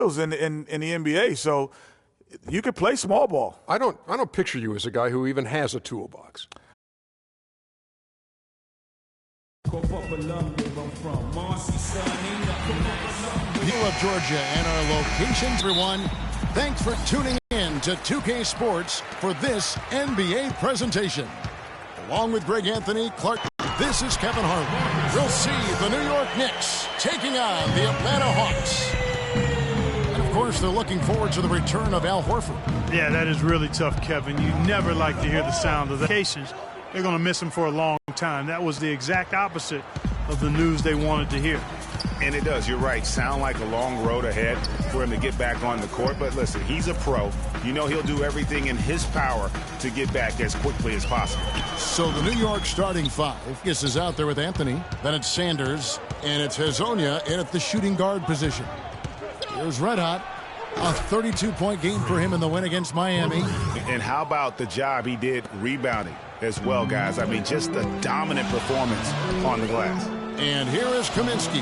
in the NBA. So you could play small ball. I don't picture you as a guy who even has a toolbox. People of Georgia and our locations, everyone, thanks for tuning in to 2K Sports for this NBA presentation. Along with Greg Anthony, Clark, this is Kevin Harlan. We'll see the New York Knicks taking on the Atlanta Hawks. And, of course, they're looking forward to the return of Al Horford. Yeah, that is really tough, Kevin. You never like to hear the sound of the occasions. They're going to miss him for a long time. That was the exact opposite of the news they wanted to hear. And it does, you're right, sound like a long road ahead for him to get back on the court. But listen, he's a pro. You know he'll do everything in his power to get back as quickly as possible. So the New York starting five is out there with Anthony. Then it's Sanders, and it's Hezonja in at the shooting guard position. Here's Red Hot. A 32-point game for him in the win against Miami. And how about the job he did rebounding as well, guys? I mean, just the dominant performance on the glass. And here is Kaminsky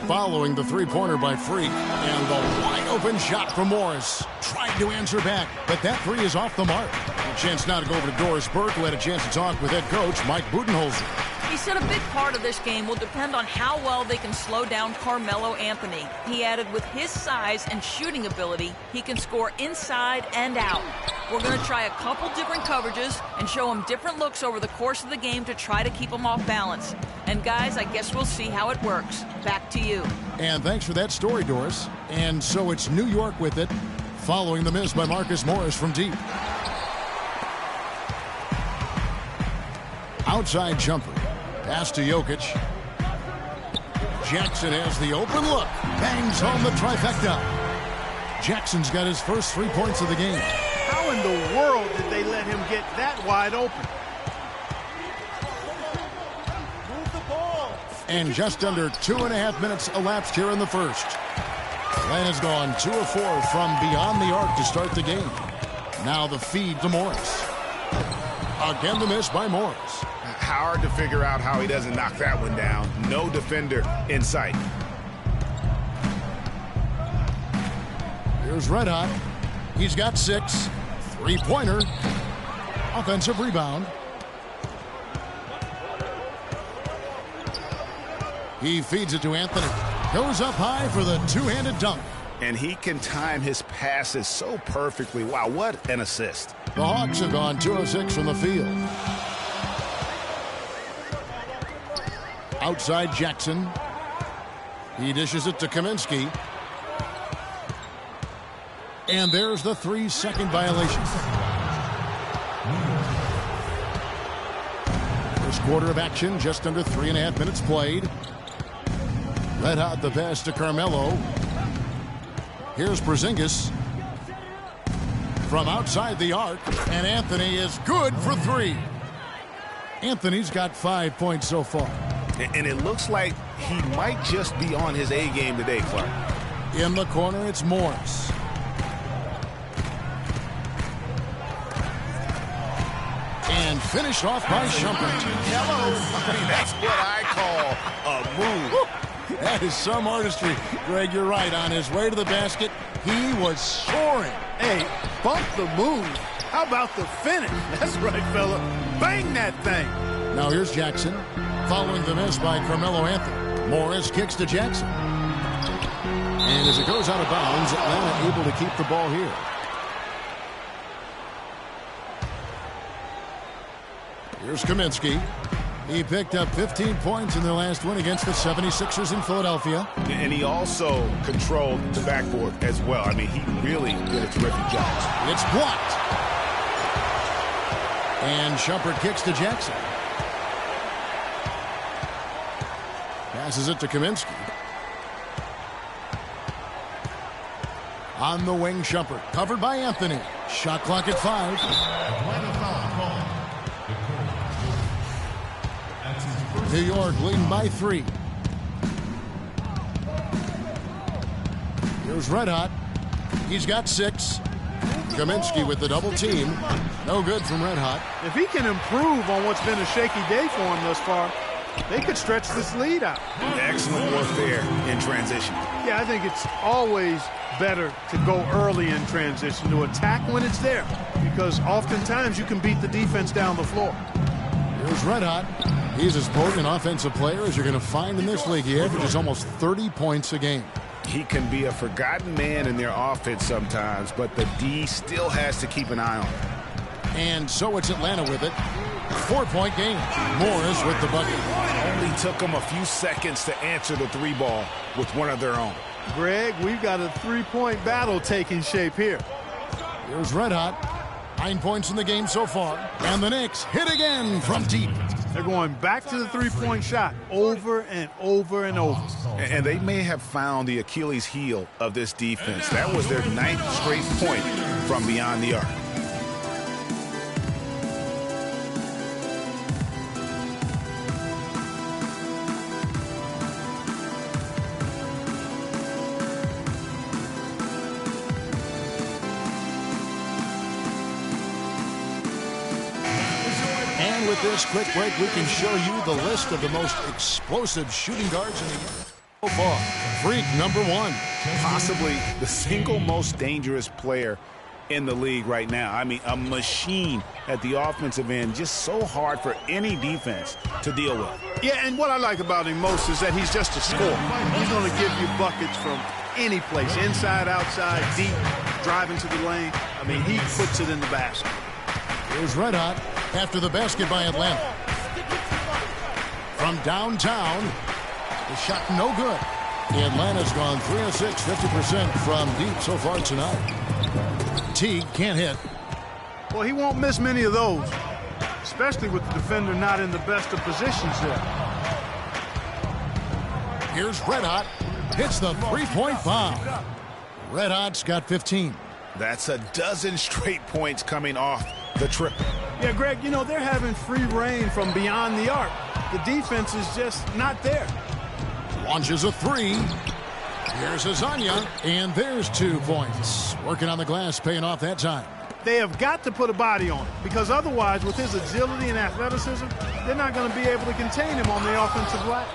following the three-pointer by Freak. And the wide-open shot from Morris. Tried to answer back, but that three is off the mark. A chance now to go over to Doris Burke, who had a chance to talk with head coach Mike Budenholzer. He said a big part of this game will depend on how well they can slow down Carmelo Anthony. He added with his size and shooting ability, he can score inside and out. We're going to try a couple different coverages and show him different looks over the course of the game to try to keep him off balance. And guys, I guess we'll see how it works. Back to you. And thanks for that story, Doris. And so it's New York with it, following the miss by Marcus Morris from deep. Outside jumper. Pass to Jokic. Jackson has the open look. Bangs home the trifecta. Jackson's got his first 3 points of the game. How in the world did they let him get that wide open? Move the ball. And just under 2.5 minutes elapsed here in the first. Atlanta's gone 2 of 4 from beyond the arc to start the game. Now the feed to Morris. Again the miss by Morris. Hard to figure out how he doesn't knock that one down. No defender in sight. Here's Red Hot. He's got 6. Three-pointer. Offensive rebound. He feeds it to Anthony. Goes up high for the two-handed dunk. And he can time his passes so perfectly. Wow, what an assist. The Hawks have gone 2 of 6 from the field. Outside Jackson. He dishes it to Kaminsky. And there's the 3-second violation. First quarter of action, just under 3.5 minutes played. Red Hot the pass to Carmelo. Here's Porzingis. From outside the arc, and Anthony is good for 3. Anthony's got 5 points so far. And it looks like he might just be on his A game today, Clark. In the corner, it's Morris. And finished off by Shumpert. Hello. I mean, that's what I call a move. That is some artistry. Greg, you're right. On his way to the basket, he was soaring. Hey, bump the move. How about the finish? That's right, fella. Bang that thing. Now here's Jackson. Following the miss by Carmelo Anthony. Morris kicks to Jackson. And as it goes out of bounds, Atlanta able to keep the ball here. Here's Kaminsky. He picked up 15 points in their last win against the 76ers in Philadelphia. And he also controlled the backboard as well. I mean, he really did a terrific job. It's blocked. And Shumpert kicks to Jackson. Passes it to Kaminsky. On the wing, Shumpert. Covered by Anthony. Shot clock at 5. New York leading by 3. Here's Red Hot. He's got 6. Kaminsky with the double team. No good from Red Hot. If he can improve on what's been a shaky day for him thus far, They could stretch this lead out. Excellent work there in transition. Yeah, I think it's always better to go early in transition, to attack when it's there, because oftentimes you can beat the defense down the floor. Here's Red Hot. He's as potent an offensive player as you're going to find in this league. He averages almost 30 points a game. He can be a forgotten man in their offense sometimes, but the D still has to keep an eye on him. And so it's Atlanta with it. 4-point game. Morris with the bucket. Only took them a few seconds to answer the three ball with one of their own. Greg, we've got a three-point battle taking shape here. Here's Red Hot. 9 points in the game so far. And the Knicks hit again from deep. They're going back to the three-point shot over and over and over. And they may have found the Achilles heel of this defense. That was their 9th straight point from beyond the arc. And with this quick break, we can show you the list of the most explosive shooting guards in the game so far. Freak number 1. Possibly the single most dangerous player in the league right now. I mean, a machine at the offensive end, just so hard for any defense to deal with. Yeah, and what I like about him most is that he's just a scorer. He's going to give you buckets from any place, inside, outside, deep, driving to the lane. I mean, he puts it in the basket. Here's Red Hot after the basket by Atlanta. From downtown, the shot no good. Atlanta's gone 3 of 6, 50% from deep so far tonight. Teague can't hit. Well, he won't miss many of those, especially with the defender not in the best of positions there. Here's Red Hot. Hits the three-point bomb. Red Hot's got 15. That's a dozen straight points coming off the triple. Yeah, Greg, you know, they're having free reign from beyond the arc. The defense is just not there. Launches a three. Here's Azania, and there's 2 points. Working on the glass, paying off that time. They have got to put a body on it, because otherwise, with his agility and athleticism, they're not going to be able to contain him on the offensive glass.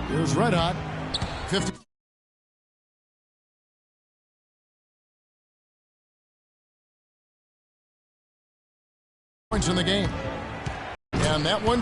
Here's Red Hot. 50 points in the game. And that one